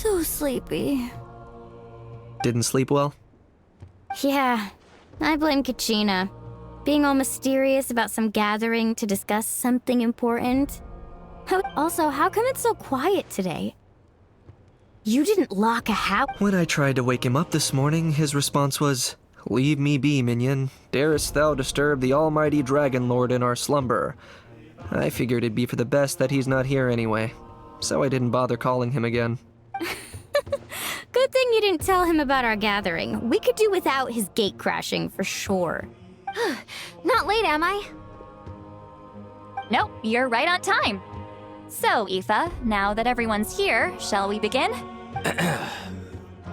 So sleepy. Didn't sleep well? Yeah, I blame Kachina. Being all mysterious about some gathering to discuss something important. Also, how come it's so quiet today? You didn't lock a house? When I tried to wake him up this morning, his response was, "Leave me be, minion. Darest thou disturb the almighty Dragon Lord in our slumber?" I figured it'd be for the best that he's not here anyway, so I didn't bother calling him again. Good thing you didn't tell him about our gathering. We could do without his gate crashing for sure. Not late, am I? Nope, you're right on time. So, Aoife, now that everyone's here, shall we begin?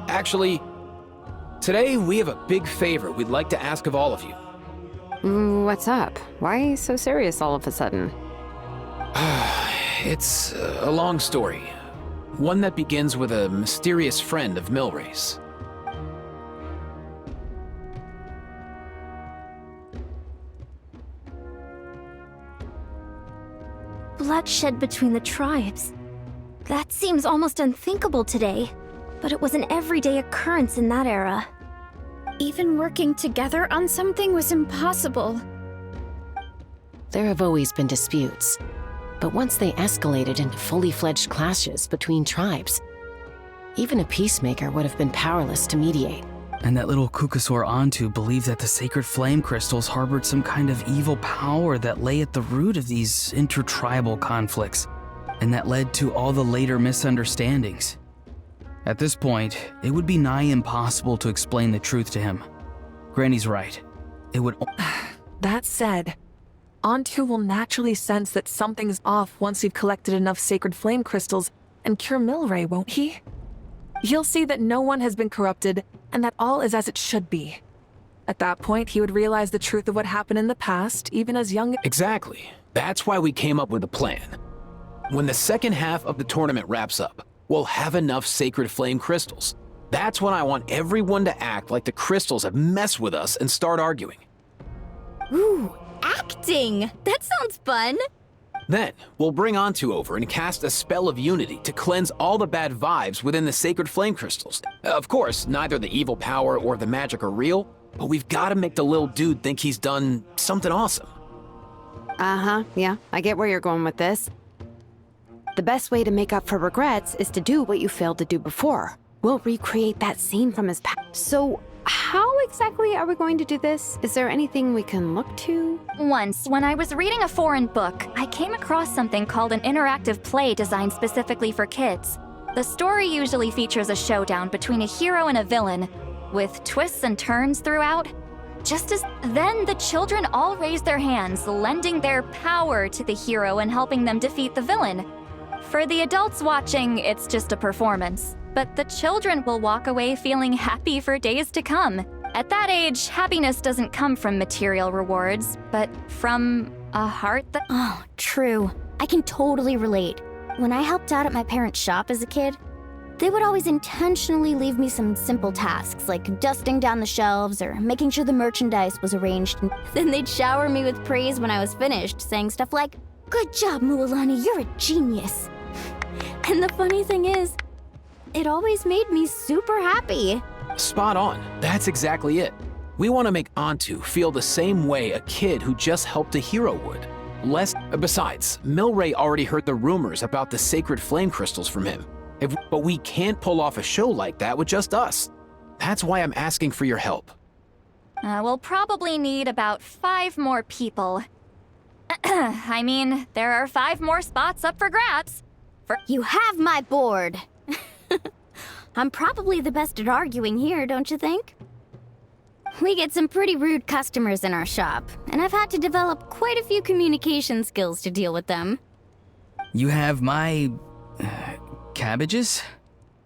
Actually, today we have a big favor we'd like to ask of all of you. What's up? Why so serious all of a sudden? It's a long story. One that begins with a mysterious friend of Milray's. Bloodshed between the tribes. That seems almost unthinkable today, but it was an everyday occurrence in that era. Even working together on something was impossible. There have always been disputes, but once they escalated into fully fledged clashes between tribes, even a peacemaker would have been powerless to mediate. And that little Kukasaur Antu believed that the sacred flame crystals harbored some kind of evil power that lay at the root of these intertribal conflicts, and that led to all the later misunderstandings. At this point, it would be nigh impossible to explain the truth to him. Granny's right. It would... That said, Antu will naturally sense that something's off once we've collected enough sacred flame crystals and cure Milray, won't he? He'll see that no one has been corrupted and that all is as it should be. At that point, he would realize the truth of what happened in the past, even as young... Exactly. That's why we came up with a plan. When the second half of the tournament wraps up, we'll have enough sacred flame crystals. That's when I want everyone to act like the crystals have messed with us and start arguing. Ooh, acting! That sounds fun! Then, we'll bring Antu over and cast a spell of unity to cleanse all the bad vibes within the sacred flame crystals. Of course, neither the evil power or the magic are real, but we've got to make the little dude think he's done something awesome. Yeah, I get where you're going with this. The best way to make up for regrets is to do what you failed to do before. We'll recreate that scene from his past. So, how exactly are we going to do this? Is there anything we can look to? Once, when I was reading a foreign book, I came across something called an interactive play designed specifically for kids. The story usually features a showdown between a hero and a villain, with twists and turns throughout. Just as then, the children all raise their hands, lending their power to the hero and helping them defeat the villain. For the adults watching, it's just a performance. But the children will walk away feeling happy for days to come. At that age, happiness doesn't come from material rewards, but from a heart that... Oh, true. I can totally relate. When I helped out at my parents' shop as a kid, they would always intentionally leave me some simple tasks, like dusting down the shelves or making sure the merchandise was arranged. And then they'd shower me with praise when I was finished, saying stuff like, "Good job, Mualani, you're a genius." And the funny thing is, it always made me super happy. Spot on. That's exactly it. We want to make Antu feel the same way a kid who just helped a hero would. Besides, Milray already heard the rumors about the sacred flame crystals from him. But we can't pull off a show like that with just us. That's why I'm asking for your help. We'll probably need about 5 more people. I mean, there are 5 more spots up for grabs. You have my board. I'm probably the best at arguing here, don't you think? We get some pretty rude customers in our shop, and I've had to develop quite a few communication skills to deal with them. You have my... cabbages?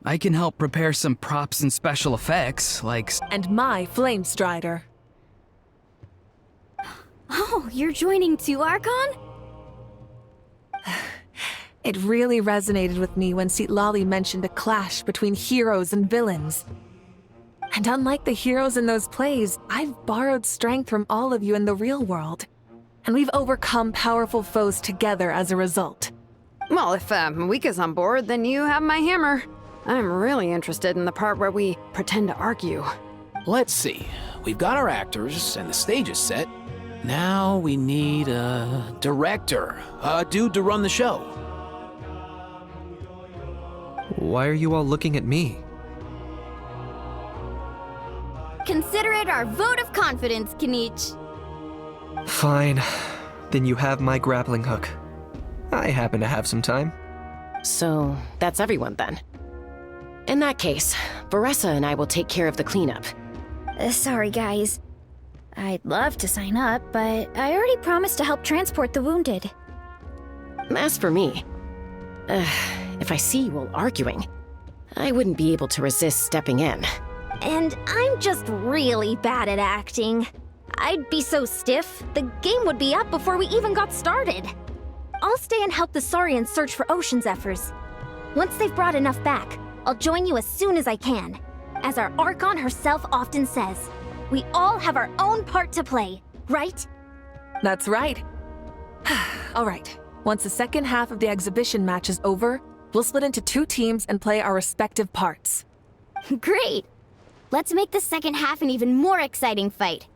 I can help prepare some props and special effects, like... And my flame strider. Oh, you're joining too, Archon? It really resonated with me when Lali mentioned a clash between heroes and villains. And unlike the heroes in those plays, I've borrowed strength from all of you in the real world. And we've overcome powerful foes together as a result. Well, if Mika's on board, then you have my hammer. I'm really interested in the part where we pretend to argue. Let's see. We've got our actors and the stage is set. Now we need a director, a dude to run the show. Why are you all looking at me? Consider it our vote of confidence, Kanich. Fine. Then you have my grappling hook. I happen to have some time. So, that's everyone then. In that case, Varessa and I will take care of the cleanup. Sorry, guys. I'd love to sign up, but I already promised to help transport the wounded. As for me, if I see you all arguing, I wouldn't be able to resist stepping in. And I'm just really bad at acting. I'd be so stiff, the game would be up before we even got started. I'll stay and help the Saurians search for Ocean Zephyrs. Once they've brought enough back, I'll join you as soon as I can. As our Archon herself often says, we all have our own part to play, right? That's right. All right. Once the second half of the exhibition match is over, we'll split into 2 teams and play our respective parts. Great! Let's make the second half an even more exciting fight.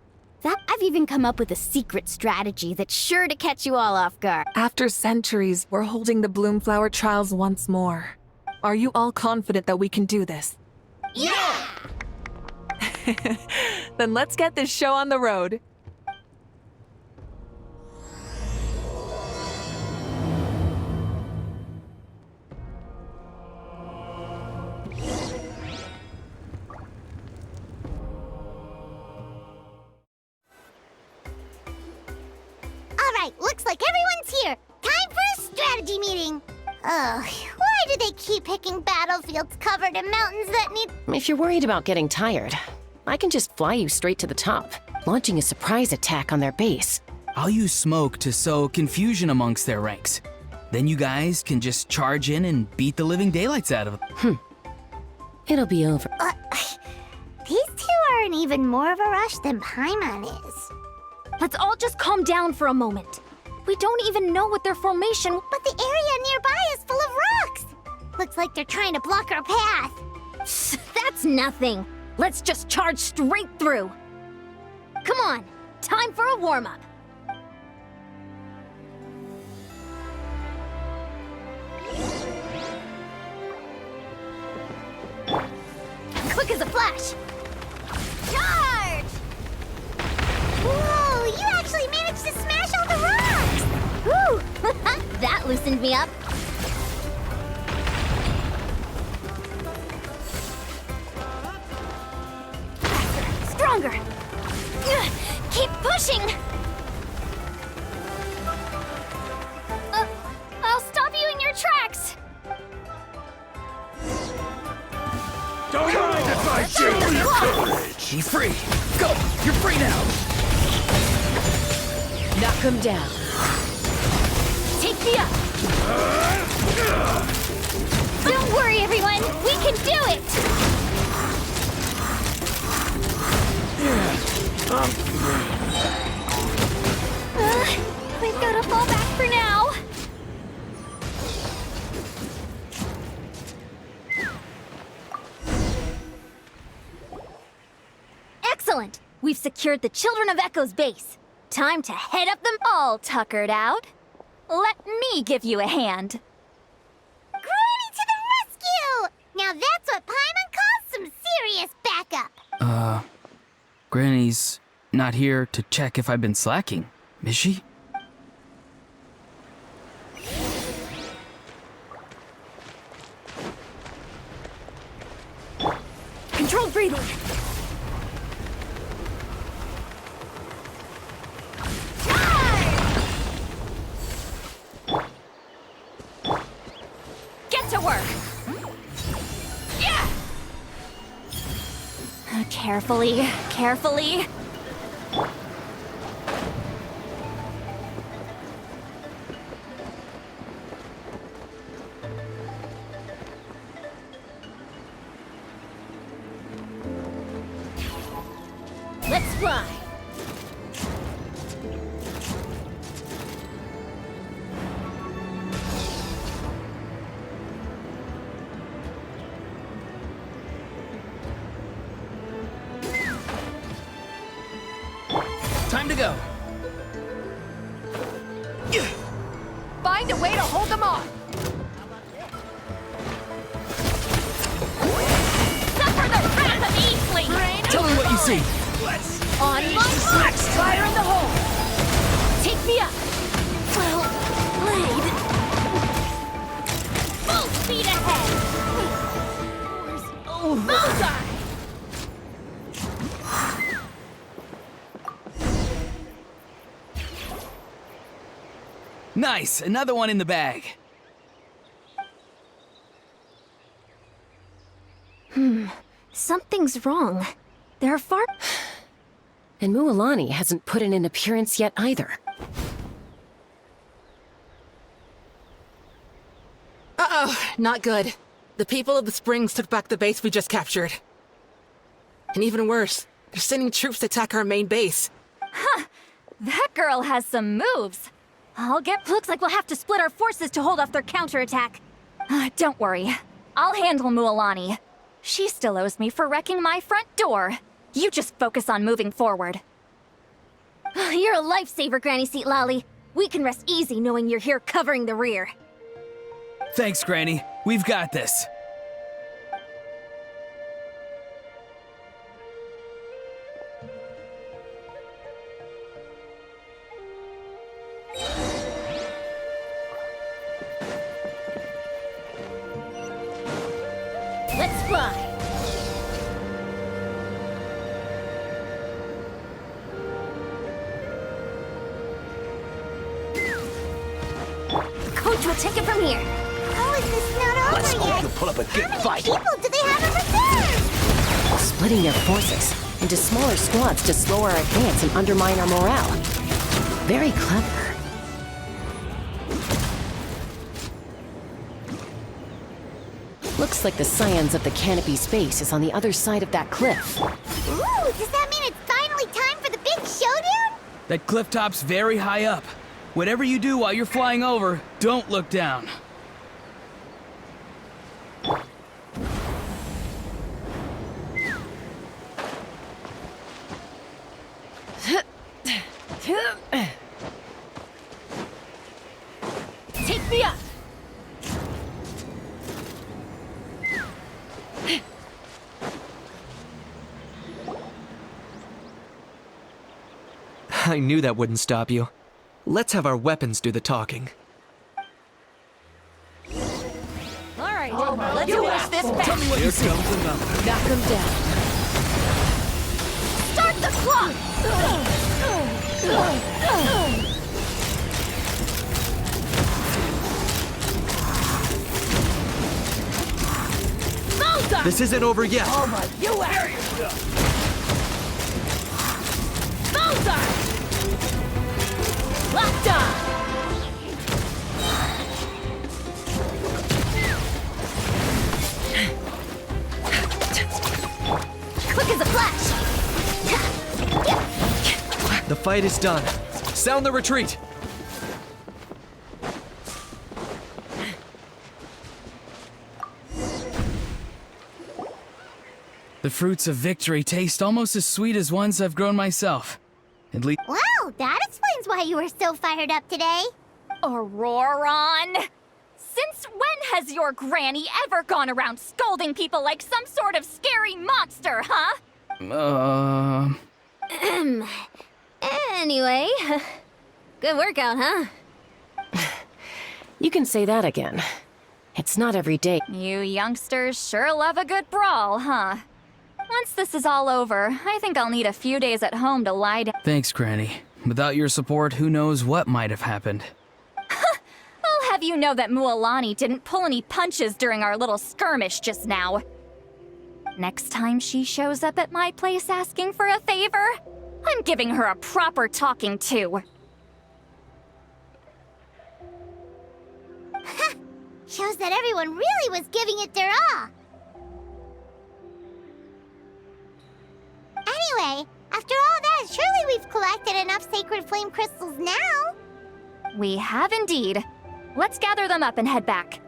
I've even come up with a secret strategy that's sure to catch you all off guard. After centuries, we're holding the Bloomflower trials once more. Are you all confident that we can do this? Yeah! Then let's get this show on the road. Alright, looks like everyone's here. Time for a strategy meeting. Ugh, why do they keep picking battlefields covered in mountains that need... If you're worried about getting tired, I can just fly you straight to the top, launching a surprise attack on their base. I'll use smoke to sow confusion amongst their ranks. Then you guys can just charge in and beat the living daylights out of them. It'll be over. These 2 are in even more of a rush than Paimon is. Let's all just calm down for a moment. We don't even know what their formation... But the area nearby is full of rocks. Looks like they're trying to block our path. That's nothing. Let's just charge straight through. Come on, time for a warm-up. Quick as a flash. Charge! Whoa, you actually managed to smash all the rocks! Whew, that loosened me up. Stronger! Keep pushing! I'll stop you in your tracks! Don't mind if I do your courage! Be free! Go! You're free now! Knock him down. Take me up! Don't worry, everyone! We can do it! We've got to fall back for now. Excellent! We've secured the Children of Echo's base. Time to head up them all tuckered out. Let me give you a hand. Granny to the rescue! Now that's what Paimon calls some serious backup. Granny's not here to check if I've been slacking, is she? Controlled breathing. Get to work. Yeah. Carefully, carefully. Let's fly. time to go. Find a way to hold them off. Suffer the wrath of Eastling! Tell me what you see. On my mark! Fire in the hole! Take me up! Well played! Full speed ahead! Bullseye! Nice, another one in the bag. Something's wrong. There are far... And Mualani hasn't put in an appearance yet either. Uh-oh, not good. The people of the Springs took back the base we just captured. And even worse, they're sending troops to attack our main base. That girl has some moves. Looks like we'll have to split our forces to hold off their counterattack. Don't worry. I'll handle Mualani. She still owes me for wrecking my front door. You just focus on moving forward. You're a lifesaver, Granny Seat Lolly. We can rest easy knowing you're here covering the rear. Thanks, Granny. We've got this. Let's fly. Coach will take it from here. How is this not over yet? You pull up a good fight. People do they have in reserve? Splitting their forces into smaller squads to slow our advance and undermine our morale. Very clever. Looks like the Scions of the Canopy Space is on the other side of that cliff. Ooh, does that mean it's finally time for the big showdown? That cliff top's very high up. Whatever you do while you're flying over, don't look down. Take me up. I knew that wouldn't stop you. Let's have our weapons do the talking. All right, let's watch this back. Tell me what you see. Knock him down. Start the clock! Bullseye! This isn't over yet. You out! Bullseye! Locked on! Quick as a flash! The fight is done. Sound the retreat. The fruits of victory taste almost as sweet as ones I've grown myself. At least. Wow, that explains why you were so fired up today. Auroron! Since when has your granny ever gone around scolding people like some sort of scary monster, huh? Anyway, good workout, huh? You can say that again. It's not every day. You youngsters sure love a good brawl, huh? Once this is all over, I think I'll need a few days at home to lie down. Thanks, Granny. Without your support, who knows what might have happened. I'll have you know that Mualani didn't pull any punches during our little skirmish just now. Next time she shows up at my place asking for a favor, I'm giving her a proper talking to. Shows that everyone really was giving it their all. Anyway, after all that, surely we've collected enough sacred flame crystals now. We have indeed. Let's gather them up and head back.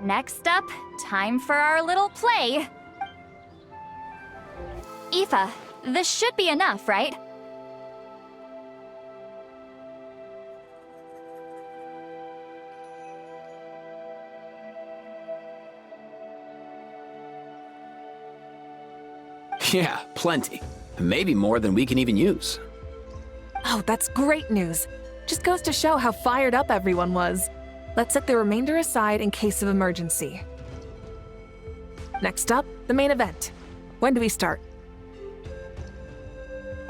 Next up, time for our little play. Aoife, this should be enough, right? Yeah, plenty. Maybe more than we can even use. Oh, that's great news. Just goes to show how fired up everyone was. Let's set the remainder aside in case of emergency. Next up, the main event. When do we start?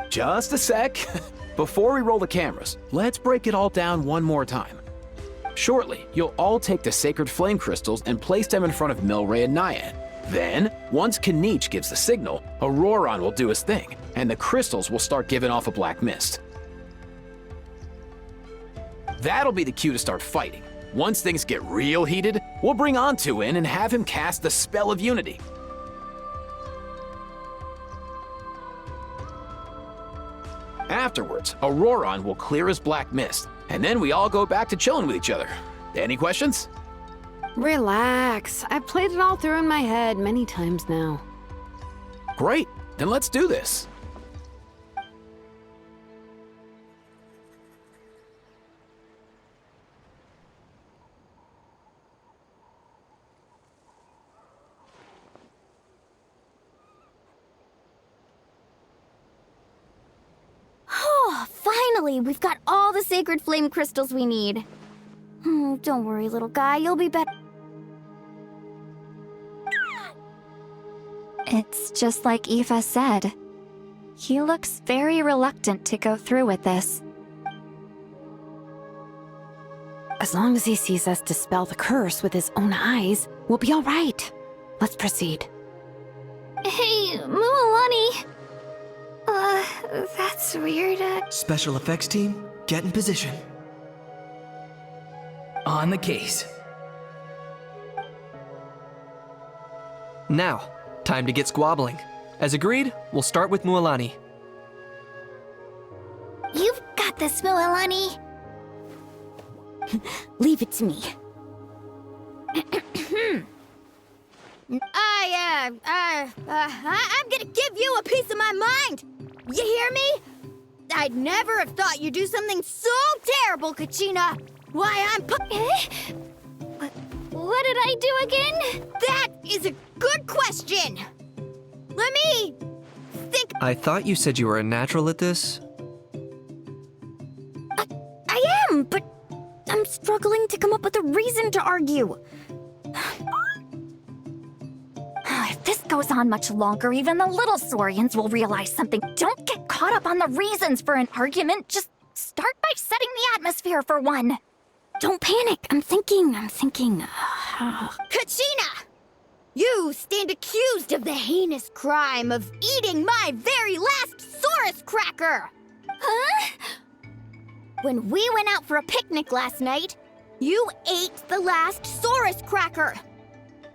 Just a sec. Before we roll the cameras, let's break it all down one more time. Shortly, you'll all take the sacred flame crystals and place them in front of Milray and Nyan. Then, once Kanich gives the signal, Auroron will do his thing, and the crystals will start giving off a black mist. That'll be the cue to start fighting. Once things get real heated, we'll bring Antu in and have him cast the Spell of Unity. Afterwards, Auroron will clear his black mist, and then we all go back to chilling with each other. Any questions? Relax. I've played it all through in my head many times now. Great, then let's do this. Oh, finally! We've got all the sacred flame crystals we need. Don't worry, little guy. You'll be better. It's just like Aoife said. He looks very reluctant to go through with this. As long as he sees us dispel the curse with his own eyes, we'll be all right. Let's proceed. Hey, Mualani. That's weird. Special effects team, get in position. On the case. Now, time to get squabbling. As agreed, we'll start with Mualani. You've got this, Mualani. Leave it to me. I'm gonna give you a piece of my mind. You hear me? I'd never have thought you'd do something so terrible, Kachina. Why, What did I do again? That is a good question. Let me think. I thought you said you were a natural at this. I am, but I'm struggling to come up with a reason to argue. If this goes on much longer, even the little Saurians will realize something. Don't get caught up on the reasons for an argument. Just start by setting the atmosphere for one. Don't panic. I'm thinking. Kachina! You stand accused of the heinous crime of eating my very last Saurus cracker! Huh? When we went out for a picnic last night, you ate the last Saurus cracker!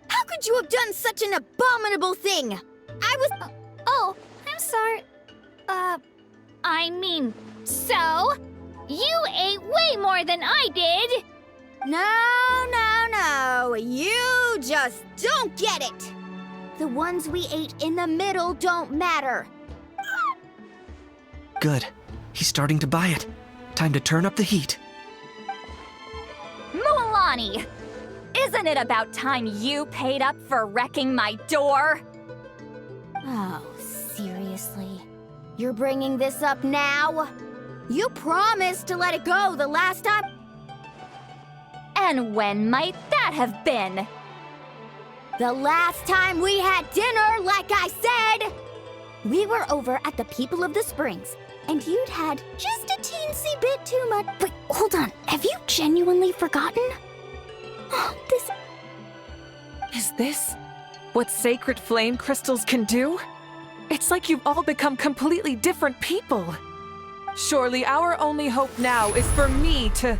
How could you have done such an abominable thing? Oh, I'm sorry. So? You ate way more than I did! No. You just don't get it! The ones we ate in the middle don't matter. Good. He's starting to buy it. Time to turn up the heat. Mualani! Isn't it about time you paid up for wrecking my door? Oh, seriously? You're bringing this up now? You promised to let it go the last time. And when might that have been? The last time we had dinner, like I said! We were over at the People of the Springs, and you'd had just a teensy bit too much. Wait, hold on. Have you genuinely forgotten? Is this what sacred flame crystals can do? It's like you've all become completely different people. Surely our only hope now is for me to...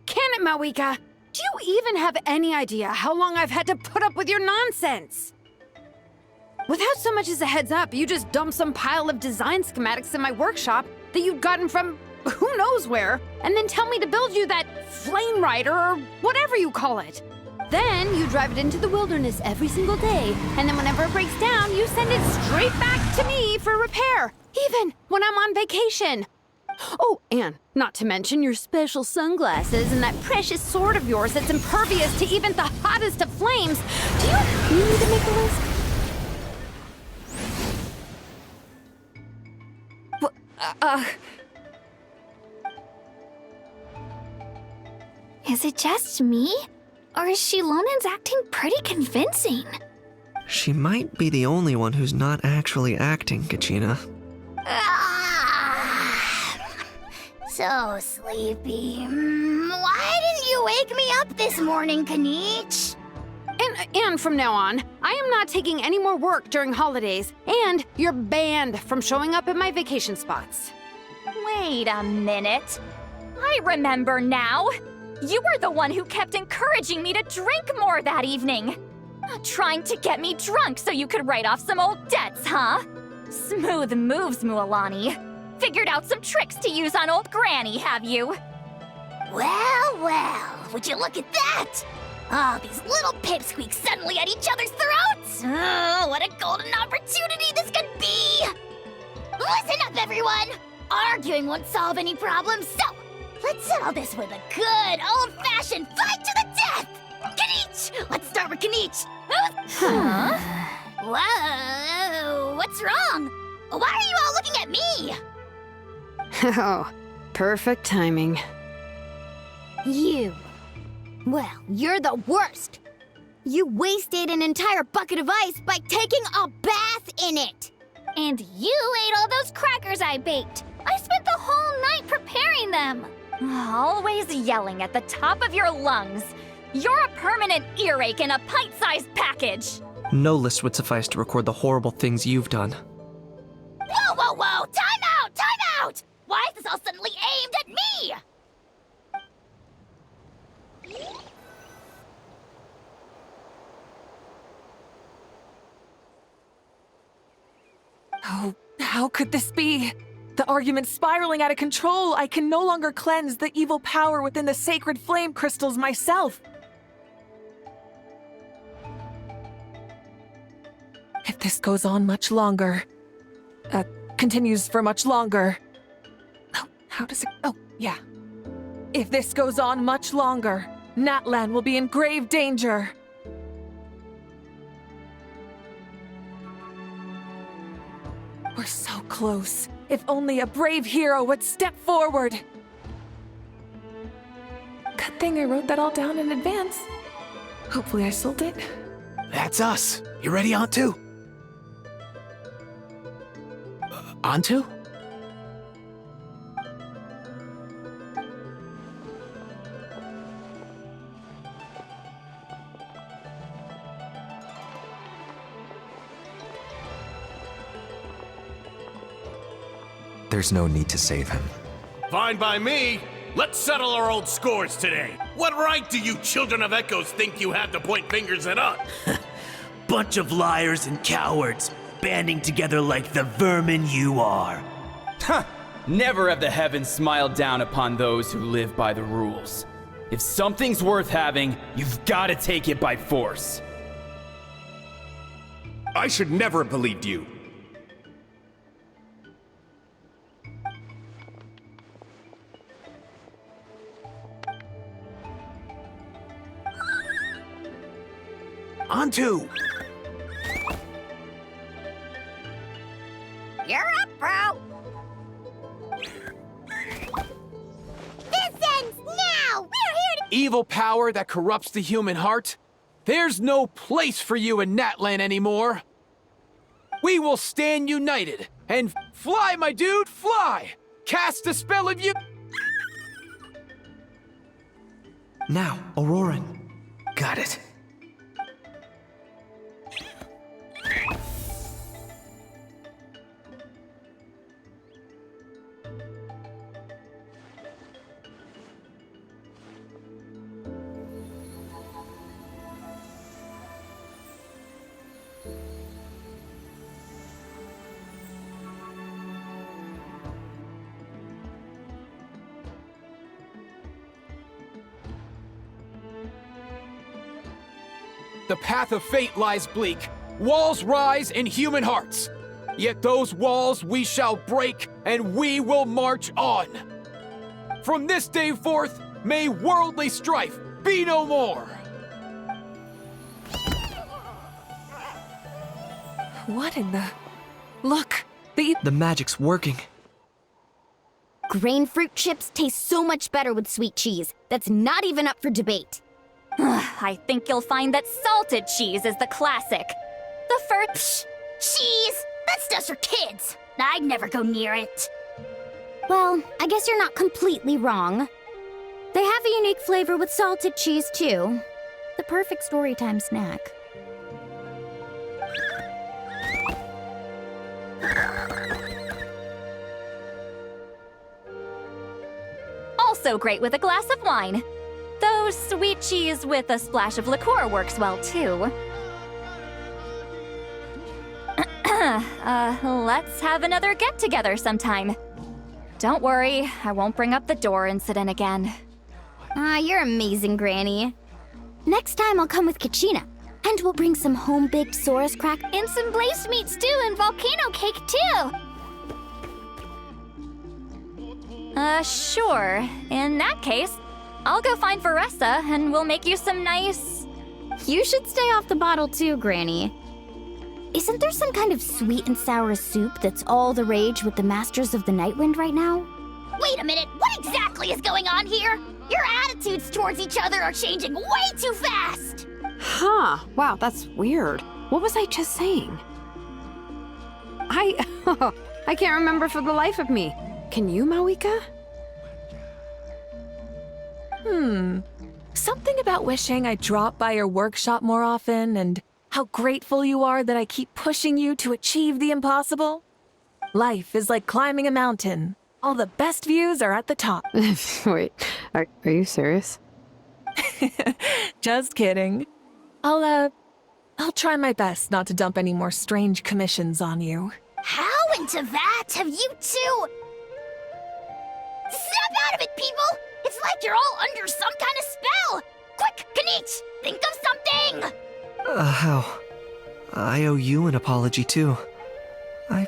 Can it, Mawika? Do you even have any idea how long I've had to put up with your nonsense? Without so much as a heads up, you just dumped some pile of design schematics in my workshop that you'd gotten from who knows where, and then tell me to build you that flame rider or whatever you call it. Then you drive it into the wilderness every single day, and then whenever it breaks down, you send it straight back to me for repair, even when I'm on vacation. Oh, and not to mention your special sunglasses and that precious sword of yours that's impervious to even the hottest of flames. Do you need to make a list? Is it just me? Or is Shilonen's acting pretty convincing? She might be the only one who's not actually acting, Kachina. So sleepy. Why didn't you wake me up this morning, Kanich? And from now on, I am not taking any more work during holidays, and you're banned from showing up at my vacation spots. Wait a minute. I remember now. You were the one who kept encouraging me to drink more that evening. Trying to get me drunk so you could write off some old debts, huh? Smooth moves, Mualani. Figured out some tricks to use on old Granny, have you? Well, would you look at that? Oh, these little pipsqueaks suddenly at each other's throats! Oh, what a golden opportunity this could be! Listen up, everyone! Arguing won't solve any problems, so let's settle this with a good old-fashioned fight to the death! Kanich! Let's start with Kanich! Huh? Whoa, what's wrong? Why are you all looking at me? Oh, perfect timing. You. Well, you're the worst. You wasted an entire bucket of ice by taking a bath in it. And you ate all those crackers I baked. I spent the whole night preparing them. Always yelling at the top of your lungs. You're a permanent earache in a pint-sized package. No list would suffice to record the horrible things you've done. Whoa! Time out! Why is this all suddenly aimed at me? Oh, how could this be? The argument's spiraling out of control. I can no longer cleanse the evil power within the sacred flame crystals myself. If this goes on much longer, continues for much longer. Oh, how does it? Oh, yeah. If this goes on much longer, Natlan will be in grave danger. We're so close. If only a brave hero would step forward. Good thing I wrote that all down in advance. Hopefully I sold it. That's us. You ready, Antu? Antu? There's no need to save him. Fine by me. Let's settle our old scores today. What right do you children of Echoes think you have to point fingers at us? Bunch of liars and cowards, banding together like the vermin you are. Huh! Never have the heavens smiled down upon those who live by the rules. If something's worth having, you've got to take it by force. I should never have believed you. Antu! You're up, bro. This ends now. We're here to... Evil power that corrupts the human heart? There's no place for you in Natlan anymore. We will stand united and fly, my dude, fly! Cast a spell of you. Now, Auroran. Got it. The path of fate lies bleak. Walls rise in human hearts. Yet those walls we shall break, and we will march on. From this day forth, may worldly strife be no more. What in the... Look, The magic's working. Grain fruit chips taste so much better with sweet cheese. That's not even up for debate. I think you'll find that salted cheese is the classic. The first... Cheese! That stuff's for kids. I'd never go near it. Well, I guess you're not completely wrong. They have a unique flavor with salted cheese, too. The perfect storytime snack. Also great with a glass of wine. Though sweet cheese with a splash of liqueur works well, too. Let's have another get-together sometime. Don't worry, I won't bring up the door incident again. You're amazing, Granny. Next time I'll come with Kachina. And we'll bring some home-baked Saurus crack And some blaze meat stew and volcano cake, too. Sure. In that case, I'll go find Varessa and we'll make you some nice... You should stay off the bottle too, Granny. Isn't there some kind of sweet and sour soup that's all the rage with the Masters of the Nightwind right now? Wait a minute, what exactly is going on here? Your attitudes towards each other are changing way too fast! Huh. Wow, that's weird. What was I just saying? I can't remember for the life of me. Can you, Mawika? Something about wishing I dropped by your workshop more often and how grateful you are that I keep pushing you to achieve the impossible. Life is like climbing a mountain. All the best views are at the top. Wait, are you serious? Just kidding. I'll try my best not to dump any more strange commissions on you. How into that have you two... Snap out of it, people! It's like you're all under some kind of spell! Quick, Kanich, think of something! How? I owe you an apology, too. Huh?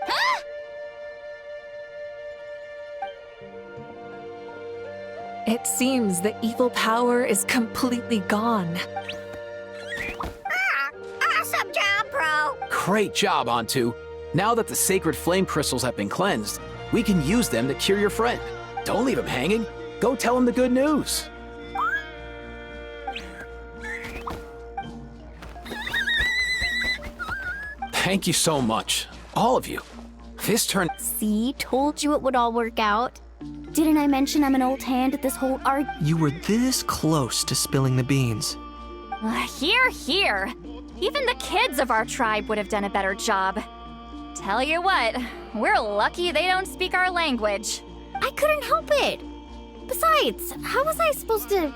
It seems the evil power is completely gone. Awesome job, bro! Great job, Antu. Now that the sacred flame crystals have been cleansed, we can use them to cure your friend. Don't leave him hanging. Go tell him the good news. Thank you so much, all of you. This turned... See, told you it would all work out. Didn't I mention I'm an old hand at this whole art? You were this close to spilling the beans. Hear, hear. Even the kids of our tribe would have done a better job. Tell you what, we're lucky they don't speak our language. I couldn't help it. Besides, how was I supposed to,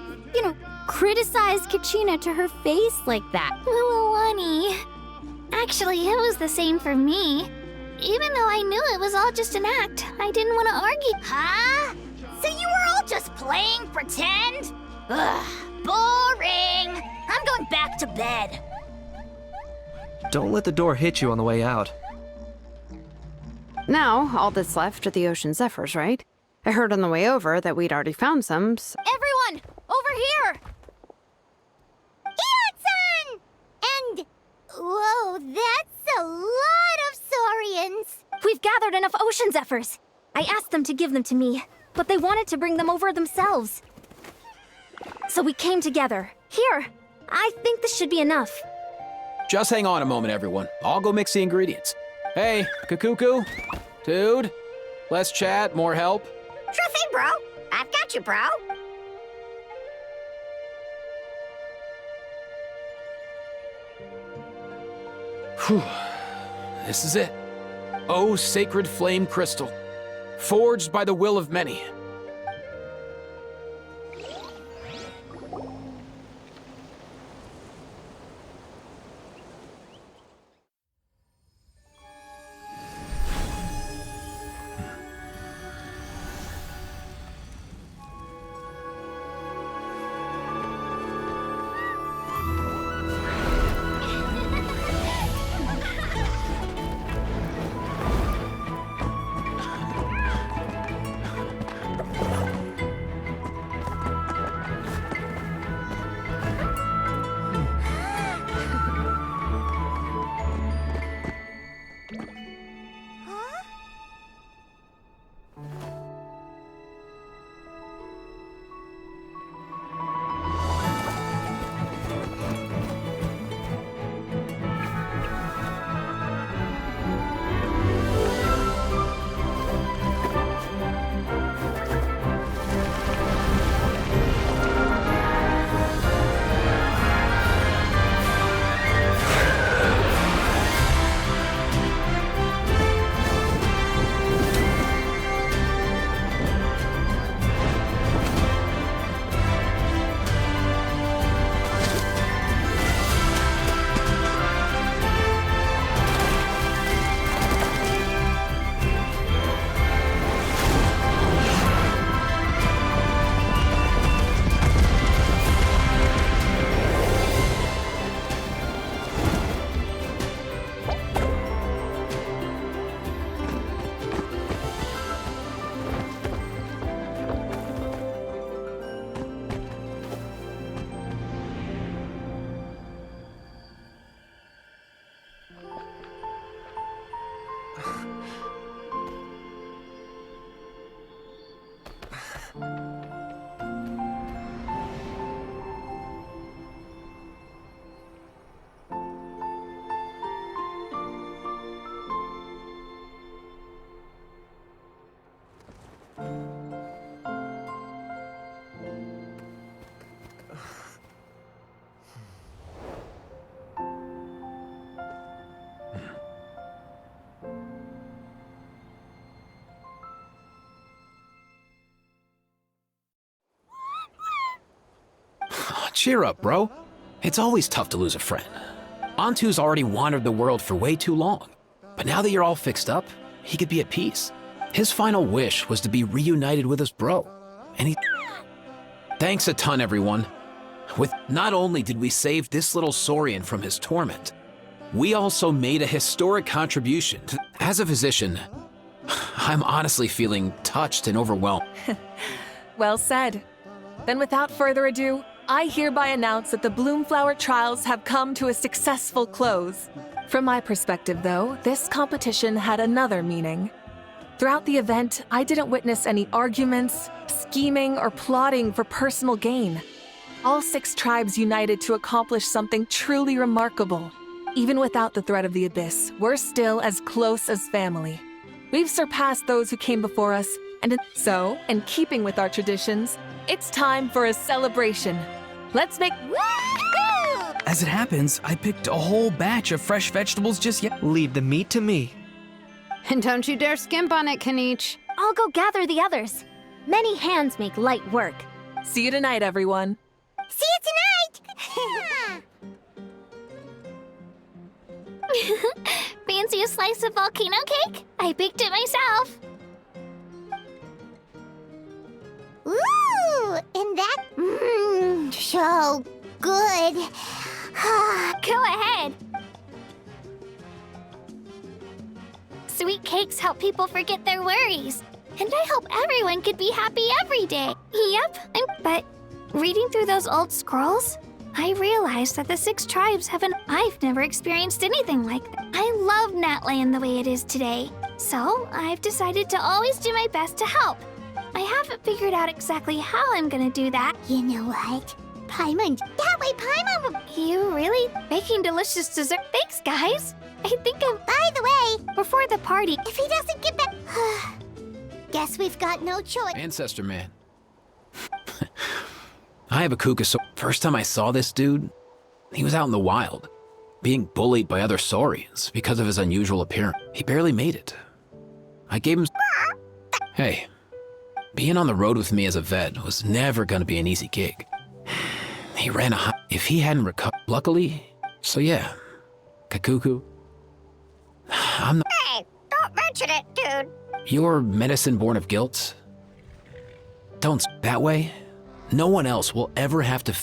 criticize Kachina to her face like that? Honey. Actually, it was the same for me. Even though I knew it was all just an act, I didn't want to argue. Huh? So you were all just playing pretend? Ugh, boring. I'm going back to bed. Don't let the door hit you on the way out. Now, all that's left are the ocean zephyrs, right? I heard on the way over that we'd already found some, so... Everyone, over here! Here-san! And... whoa, that's a lot of saurians! We've gathered enough ocean zephyrs. I asked them to give them to me, but they wanted to bring them over themselves. So we came together. Here, I think this should be enough. Just hang on a moment, everyone. I'll go mix the ingredients. Hey, Kakuku, dude, less chat, more help. Sure thing, bro. I've got you, bro. Whew. This is it. Oh, sacred flame crystal, forged by the will of many. Cheer up, bro. It's always tough to lose a friend. Antu's already wandered the world for way too long. But now that you're all fixed up, he could be at peace. His final wish was to be reunited with his bro. And he... Thanks a ton, everyone. Not only did we save this little Saurian from his torment, we also made a historic contribution to... As a physician, I'm honestly feeling touched and overwhelmed. Well said. Then without further ado, I hereby announce that the Bloomflower trials have come to a successful close. From my perspective, though, this competition had another meaning. Throughout the event, I didn't witness any arguments, scheming, or plotting for personal gain. All 6 tribes united to accomplish something truly remarkable. Even without the threat of the Abyss, we're still as close as family. We've surpassed those who came before us, and so, in keeping with our traditions, it's time for a celebration. Let's make... As it happens, I picked a whole batch of fresh vegetables just yet. Leave the meat to me. And don't you dare skimp on it, Kanich. I'll go gather the others. Many hands make light work. See you tonight, everyone. See you tonight! Fancy a slice of volcano cake? I baked it myself. Ooh, and that... so good. Go ahead. Sweet cakes help people forget their worries. And I hope everyone could be happy every day. Yep, but reading through those old scrolls, I realized that the 6 tribes haven't... I've never experienced anything like that. I love Natland the way it is today. So I've decided to always do my best to help. I haven't figured out exactly how I'm gonna do that. You know what? Paimon. That way Paimon will... You really? Making delicious dessert. Thanks, guys. I think I'm... By the way, before the party, if he doesn't get back... Guess we've got no choice. Ancestor man. I have a Kuka. First time I saw this dude, he was out in the wild, being bullied by other Saurians because of his unusual appearance. He barely made it. I gave him... Hey, being on the road with me as a vet was never gonna be an easy gig. He ran a high... If he hadn't recovered... Luckily, so yeah, Kakuku, I'm not... Hey, don't mention it, dude. Your medicine born of guilt? Don't... That way, no one else will ever have to...